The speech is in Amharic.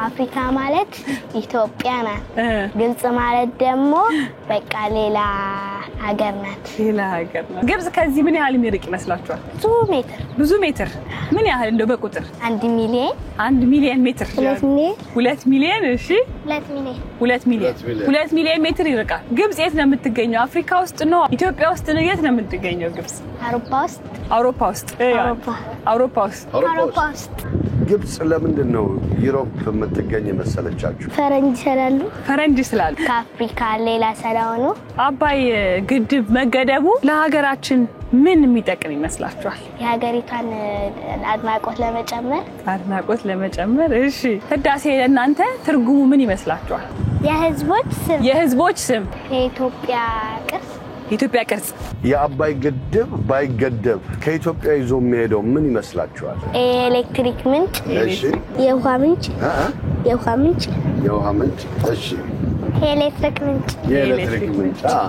አፍሪካ ማለት ኢትዮጵያ ናት ግብጽ ማለት ደግሞ በቃ ሌላ ሀገር ናት ግብጽ ከዚህ ምን ያህል የሚርቅ ይመስላችኋል ብዙ ሜትር ምን ያህል እንደው በቁጥር 1 ሚሊዮን ሜትር 2 ሚሊዮን እሺ 2 ሚሊዮን ሜትር ይርቃል ግብጽ የት ነው የምትገኘው አፍሪካ ውስጥ ነው ኢትዮጵያ ውስጥ ነው የት ነው የምትገኘው ግብጽ አውሮፓ ውስጥ ግብጽ ለምንድን ነው ዩሮፕ የምትገኝ መሰለቻችሁ ፈረንጅ ስላሉ ከአፍሪካ ሌላ ሰላውኑ አባይ ግድብ መገደቡ ለሀገራችን ምን የሚጠቅም ይመስላችኋል የሀገሪቷን አድናቆት ለመጨመር እሺ ህዳሴ ለእናንተ ትርጉሙ ምን ይመስላችኋል የህዝቦች ስም የኢትዮጵያ ቅርጽ የአባይ ግድብ ባይገደብ ከኢትዮጵያ ይዞ የሚሄደው ምን ይመስላችኋል ኤሌክትሪክ ምንጭ እሺ የውሃ ምንጭ እሺ ኤሌክትሪክ ምንጭ